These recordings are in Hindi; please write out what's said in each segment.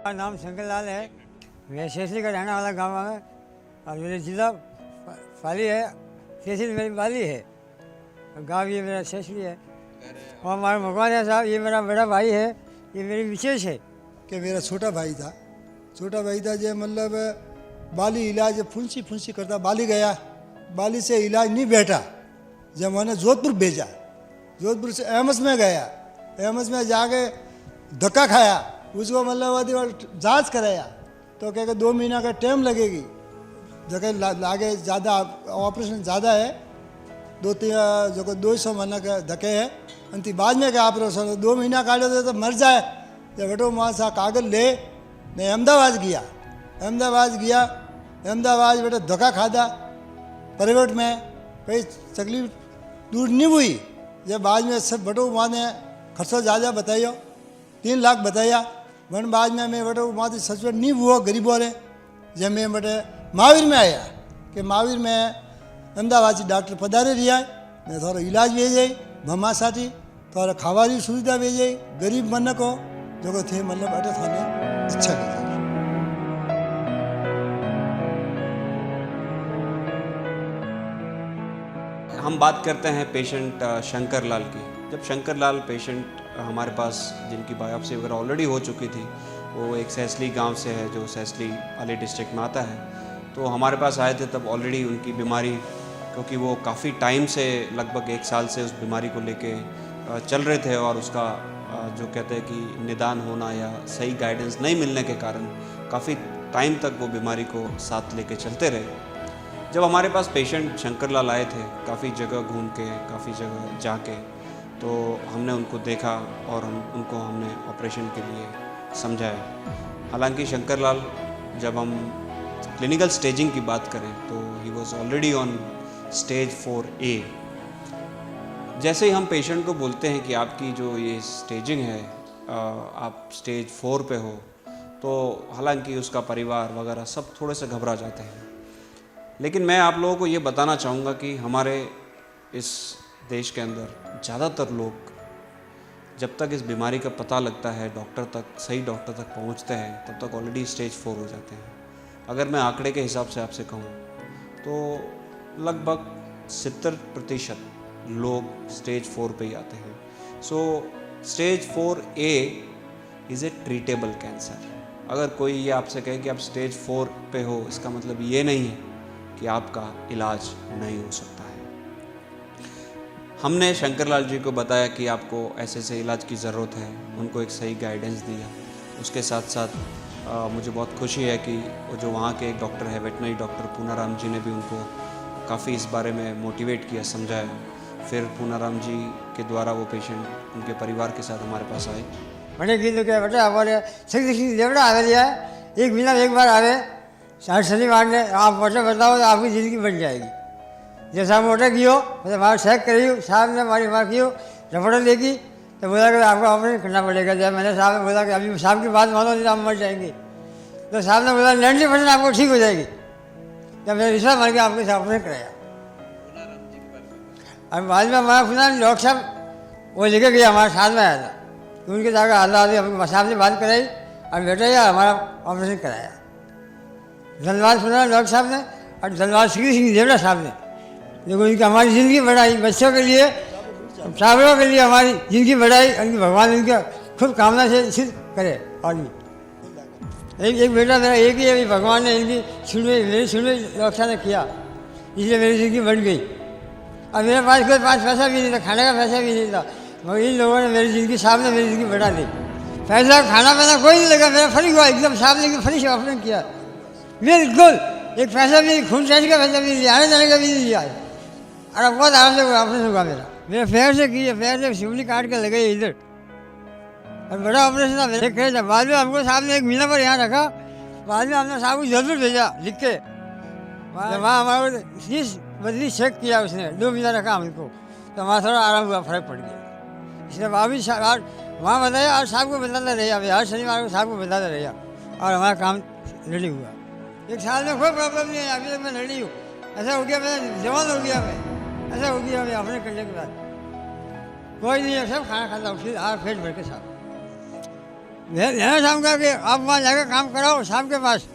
मेरा नाम शंकरलाल है। मैं शेषली का रहने वाला गाँव है और मेरे जिला पाली है। शेषली मेरी पाली है और गाँव ये मेरा शेषली है। और हमारा भगवान है साहब, ये मेरा बड़ा भाई है, ये मेरी विशेष है। कि मेरा छोटा भाई था जो मतलब बाली इलाज फुंसी करता, बाली गया, बाली से इलाज नहीं बैठा, जब मैंने जोधपुर भेजा, जोधपुर से एम्स में गया, एम्स में जाके धक्का खाया, उसको मतलब जांच कराया तो क्या 2 महीना का टाइम लगेगी, जगह लागे ज़्यादा ऑपरेशन ज़्यादा है, 200 महीना का धक्के है, अंति बाद में क्या ऑपरेशन 2 महीना काटे तो मर जाए। जब बेटो वहाँ से कागज ले ने अहमदाबाद गया, अहमदाबाद बेटा धक्का खादा प्राइवेट में, कहीं तकलीफ दूर नहीं हुई। जब बाद में सब बेटो वहाँ ने खर्चा ज़्यादा बताइयो, 3 लाख बताया, वन बाद में मैं बेटो वहाँ से सच में नहीं हुआ गरीबों ने। जब मैं बेटे महावीर में आया कि महावीर में अहमदाबाद से डॉक्टर पधारे रहा ने थोड़ा इलाज भेजे भमा साठी, थोड़ा खावानी सुविधा भेजे गरीब मन को जो थे मतलब अटे थाने इच्छा भेजे। हम बात करते हैं पेशेंट शंकर लाल की। जब शंकर लाल पेशेंट हमारे पास, जिनकी बायोप्सी वगैरह ऑलरेडी हो चुकी थी, वो एक सैसली गांव से है जो सैसली पाली डिस्ट्रिक्ट में आता है, तो हमारे पास आए थे तब ऑलरेडी उनकी बीमारी, क्योंकि वो काफ़ी टाइम से लगभग 1 साल से उस बीमारी को लेके चल रहे थे और उसका जो कहते हैं कि निदान होना या सही गाइडेंस नहीं मिलने के कारण काफ़ी टाइम तक वो बीमारी को साथ लेके चलते रहे। जब हमारे पास पेशेंट शंकर लाल आए थे, काफ़ी जगह घूम के, काफ़ी जगह जाके, तो हमने उनको देखा और उनको हमने ऑपरेशन के लिए समझाया। हालांकि शंकर लाल, जब हम क्लिनिकल स्टेजिंग की बात करें तो he was already on stage 4A। जैसे ही हम पेशेंट को बोलते हैं कि आपकी जो ये स्टेजिंग है, आप स्टेज 4 पे हो, तो हालांकि उसका परिवार वगैरह सब थोड़े से घबरा जाते हैं। लेकिन मैं आप लोगों को ये बताना चाहूँगा कि हमारे इस देश के अंदर ज़्यादातर लोग जब तक इस बीमारी का पता लगता है, सही डॉक्टर तक पहुँचते हैं, तब तक ऑलरेडी स्टेज 4 हो जाते हैं। अगर मैं आंकड़े के हिसाब से आपसे कहूँ तो लगभग 70% लोग स्टेज 4 पे ही आते हैं। So stage 4A is a treatable cancer. अगर कोई ये आपसे कहे कि आप स्टेज 4 पे हो, इसका मतलब ये नहीं है कि आपका इलाज नहीं हो सकता है। हमने शंकर लाल जी को बताया कि आपको ऐसे इलाज की ज़रूरत है, उनको एक सही गाइडेंस दिया। उसके साथ साथ मुझे बहुत खुशी है कि जो वहाँ के एक डॉक्टर है, वेटनरी डॉक्टर पूनाराम जी ने भी उनको काफ़ी इस बारे में मोटिवेट किया, समझाया। फिर पूनाराम जी के द्वारा वो पेशेंट उनके परिवार के साथ हमारे पास आए। मैंने कीधु कि बेटा हमारे देवड़ा आवे दिया है, 1 महीना में 1 बार आवे, शनिवार ने आप वोटर बताओ तो आपकी ज़िंदगी बन जाएगी। जैसा हम वोटर कियो मतलब हमारा चेक करियो, साहब ने हमारी बात कियो, रिपोर्ट लेगी तो बोला कि आपको ऑपरेशन करना पड़ेगा। जब मैंने साहब ने बोला कि अभी साहब की बात मानो नहीं तो हम मर जाएंगे, तो साहब ने बोला 90% आपको ठीक हो जाएगी। जब मैंने विश्वास मान के आपके साथ ऑपरेशन कराया। अब बाद में हमारा सुना डॉक्टर साहब वो लेके गया, हमारे साथ में आया था, तो उनके जाकर हाथ साहब से बात कराई और बेटा यार हमारा ऑपरेशन कराया। धन्यवाद सुना डॉक्टर साहब ने और धन्यवाद श्री सिंह देवड़ा साहब ने, देखो इनकी हमारी ज़िंदगी बढ़ाई, बच्चों के लिए, छात्रों के लिए हमारी ज़िंदगी बढ़ाई। उनकी भगवान इनका खुद कामना से सिद्ध करे। आदमी एक बेटा मेरा एक ही है, भगवान ने इनकी मेरी सुनवे डॉक्टर साहब ने किया, इसलिए मेरी ज़िंदगी बढ़ गई। और मेरे पास कोई 5 पैसा भी नहीं था, खाने का पैसा भी नहीं था, मगर इन लोगों ने मेरी ज़िंदगी, साहब ने मेरी ज़िंदगी बढ़ा दी। पैसा खाना पैसा कोई नहीं लगा, मेरा फ्री हुआ एकदम, साहब ने फ्री से ऑपरेशन किया बिल्कुल, एक पैसा भी, खून टेस्ट का पैसा भी नहीं, आने जाने का भी नहीं लिया। और बहुत आराम से ऑपरेशन हुआ मेरा पैर से किया, पैर से शिवली काट के लगे इधर, और बड़ा ऑपरेशन था मेरे करे था। बाद में हमको साहब ने 1 महीना पर यहाँ रखा, बाद में हमने साहब को जरूर भेजा लिख के, वहाँ हमारे फीस बदली चेक किया उसने, 2 महीना रखा हमको, तो हमारा थोड़ा आराम हुआ, फर्क पड़ गया। इसलिए अभी वहाँ बताया और साहब को बताता रहा, हर शनिवार को साहब को बताता रहा और हमारा काम रेडी हुआ। 1 साल में कोई प्रॉब्लम नहीं है, अभी तक मैं रेडी हूँ। ऐसा हो गया, मैं जवान हो गया, मैं ऐसा हो गया मैं ऑपरेशन करने के बाद कोई नहीं है, सब खाना खाता हूँ, फिर पेट भर के साथ। मेरा शाम का कि आप वहाँ जाकर काम कराओ साहब के पास,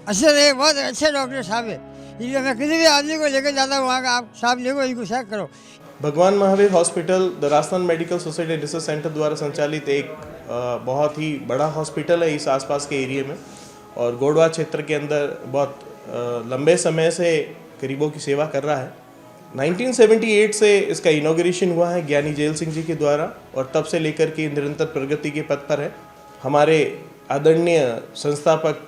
अच्छे रहे, बहुत अच्छे डॉक्टर साहब है, इसलिए मैं किसी भी आदमी को लेकर जाता हूँ वहाँ का, आप साहब देखो इनको चेक करो। भगवान Mahavir hospital the Rajasthan medical society research centre द्वारा संचालित एक बहुत ही बड़ा हॉस्पिटल है इस आसपास के एरिया में, और गोडवा क्षेत्र के अंदर बहुत लंबे समय से गरीबों की सेवा कर रहा है। 1978 से इसका इनॉग्रेशन हुआ है ज्ञानी जेल सिंह जी के द्वारा, और तब से लेकर के निरंतर प्रगति के पथ पर है। हमारे आदरणीय संस्थापक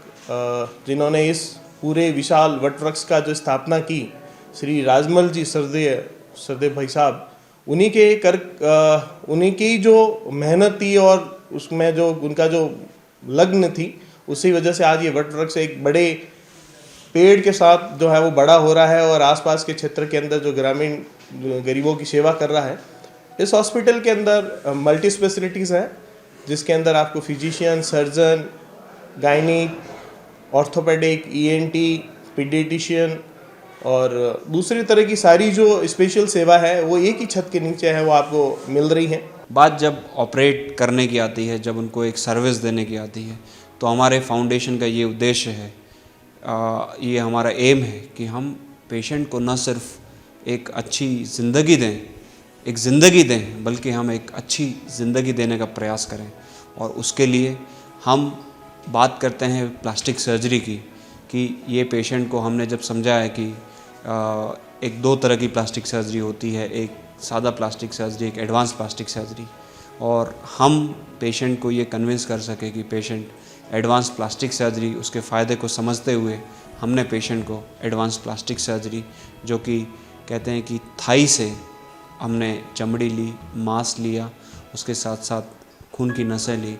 जिन्होंने इस पूरे विशाल वटवृक्ष का जो स्थापना की, श्री राजमल जी सरदेव भाई साहब, उन्हीं की जो मेहनत थी और उसमें जो उनका जो लग्न थी, उसी वजह से आज ये वटवृक्ष एक बड़े पेड़ के साथ जो है वो बड़ा हो रहा है और आसपास के क्षेत्र के अंदर जो ग्रामीण गरीबों की सेवा कर रहा है। इस हॉस्पिटल के अंदर मल्टी स्पेशलिटीज़ हैं, जिसके अंदर आपको physician, surgeon, gynaec, orthopaedic, ENT, paediatrician और दूसरी तरह की सारी जो स्पेशल सेवा है वो एक ही छत के नीचे है, वो आपको मिल रही है। बात जब ऑपरेट करने की आती है, जब उनको एक सर्विस देने की आती है, तो हमारे फाउंडेशन का ये उद्देश्य है, ये हमारा एम है कि हम पेशेंट को न सिर्फ एक अच्छी ज़िंदगी दें, बल्कि हम एक अच्छी ज़िंदगी देने का प्रयास करें। और उसके लिए हम बात करते हैं प्लास्टिक सर्जरी की, कि ये पेशेंट को हमने जब समझा है कि एक दो तरह की प्लास्टिक सर्जरी होती है, एक सादा प्लास्टिक सर्जरी, एक एडवांस प्लास्टिक सर्जरी, और हम पेशेंट को ये कन्विंस कर सके कि पेशेंट एडवांस प्लास्टिक सर्जरी, उसके फ़ायदे को समझते हुए हमने पेशेंट को एडवांस प्लास्टिक सर्जरी, जो कि कहते हैं कि थाई से हमने चमड़ी ली, मांस लिया, उसके साथ साथ खून की नसें ली,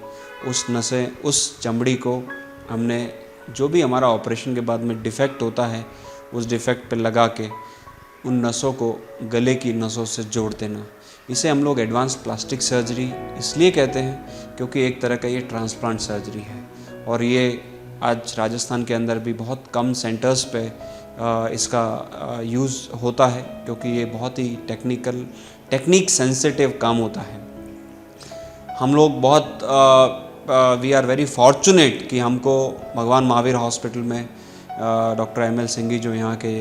उस चमड़ी को हमने जो भी हमारा ऑपरेशन के बाद में डिफ़ेक्ट होता है, उस डिफ़ेक्ट पे लगा के उन नसों को गले की नसों से जोड़ देना। इसे हम लोग एडवांस प्लास्टिक सर्जरी इसलिए कहते हैं क्योंकि एक तरह का ये ट्रांसप्लांट सर्जरी है, और ये आज राजस्थान के अंदर भी बहुत कम सेंटर्स पे इसका यूज़ होता है, क्योंकि ये बहुत ही टेक्निक सेंसिटिव काम होता है। हम लोग बहुत वी आर वेरी फॉर्चुनेट कि हमको भगवान महावीर हॉस्पिटल में doctor M L Singh ji जो यहाँ के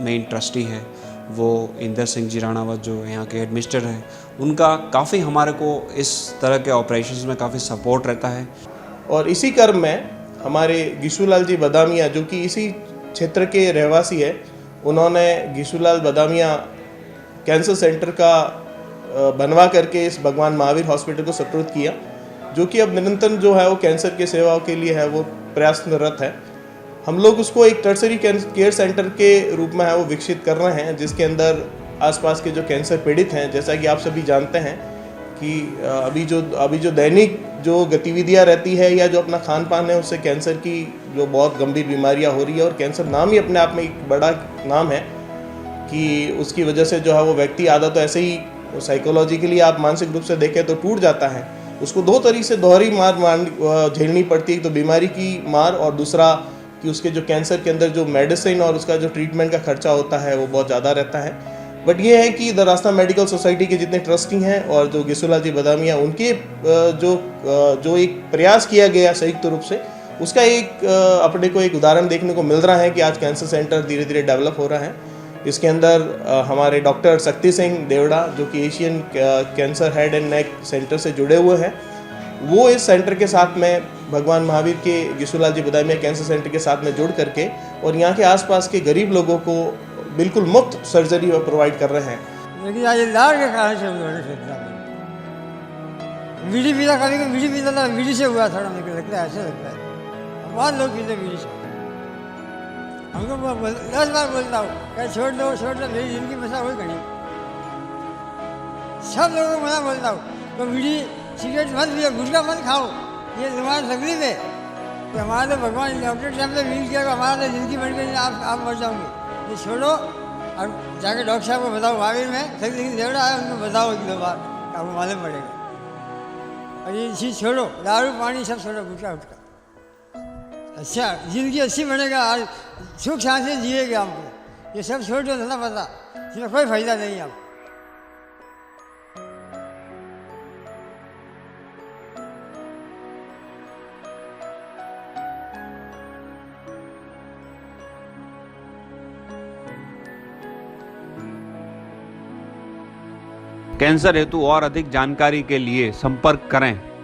मेन ट्रस्टी है, वो इंदर सिंह जी राणावत जो यहाँ के एडमिनिस्ट्रेटर हैं, उनका काफ़ी हमारे को इस तरह के ऑपरेशंस में काफ़ी सपोर्ट रहता है। और इसी क्रम में हमारे गिशुलाल जी बदामिया, जो कि इसी क्षेत्र के रहवासी है, उन्होंने गिशुलाल बदामिया कैंसर सेंटर का बनवा करके इस भगवान महावीर हॉस्पिटल को सपोर्ट किया, जो कि अब निरंतर जो है वो कैंसर के सेवाओं के लिए है वो प्रयासरत है। हम लोग उसको एक टर्सरी केयर सेंटर के रूप में है वो विकसित कर रहे हैं, जिसके अंदर आसपास के जो कैंसर पीड़ित हैं, जैसा कि आप सभी जानते हैं कि अभी जो दैनिक जो गतिविधियां रहती है या जो अपना खान पान है, उससे कैंसर की जो बहुत गंभीर बीमारियां हो रही है, और कैंसर नाम ही अपने आप में एक बड़ा नाम है कि उसकी वजह से जो है वो व्यक्ति आधा तो ऐसे ही साइकोलॉजिकली आप मानसिक रूप से देखें तो टूट जाता है। उसको दो तरीके से दोहरी मार झेलनी पड़ती है, तो बीमारी की मार, और दूसरा कि उसके जो कैंसर के अंदर जो मेडिसिन और उसका जो ट्रीटमेंट का खर्चा होता है वो बहुत ज़्यादा रहता है। बट ये है कि द राजस्थान मेडिकल सोसाइटी के जितने ट्रस्टी हैं और जो गिशुलाल जी बदामिया, उनके जो एक प्रयास किया गया संयुक्त रूप से, उसका एक अपने को एक उदाहरण देखने को मिल रहा है कि आज कैंसर सेंटर धीरे धीरे डेवलप हो रहा है। इसके अंदर हमारे डॉक्टर शक्ति सिंह देवड़ा, जो कि Asian cancer head and neck centre से जुड़े हुए हैं, वो इस सेंटर के साथ में भगवान महावीर के गिशुलाल जी बदामिया कैंसर सेंटर के साथ में जुड़ करके और यहाँ के आसपास के गरीब लोगों को बिल्कुल मुफ्त सर्जरी वो प्रोवाइड कर रहे हैं। लेकिन आज लाड़ के कारण से उन्होंने सोचा बीड़ी पीता, कभी कभी बीड़ी पीता था, बीड़ी से हुआ थोड़ा मुझे लगता है, ऐसे लगता है। बहुत लोग पीते बीड़ी से, हमको 10 बार बोलता हूँ क्या छोड़ दो, मेरी जिंदगी मसा हो गई। सब लोगों को मना बोलता हूँ तो बीड़ी सिगरेट मत पियो, गुटखा मत खाओ, ये तुम्हारी तकलीफ है। तो हमारा तो भगवान डॉक्टर साहब ने मिल किया, हमारा तो जिंदगी बन गई, आप मर जाओगे, ये छोड़ो और जाके डॉक्टर साहब को बताओ, महावीर में लेकिन देवड़ा है उनको बताओ 1-2 बार, आपको मालूम पड़ेगा। और ये चीज़ छोड़ो, दारू पानी सब छोड़ो, गुटखा उठका, अच्छा जिंदगी अच्छी बनेगा और सुख शांति से जिएगा आपको। ये सब छोड़ दो, ना पता, इसमें कोई फायदा नहीं आपको। कैंसर हेतु और अधिक जानकारी के लिए संपर्क करें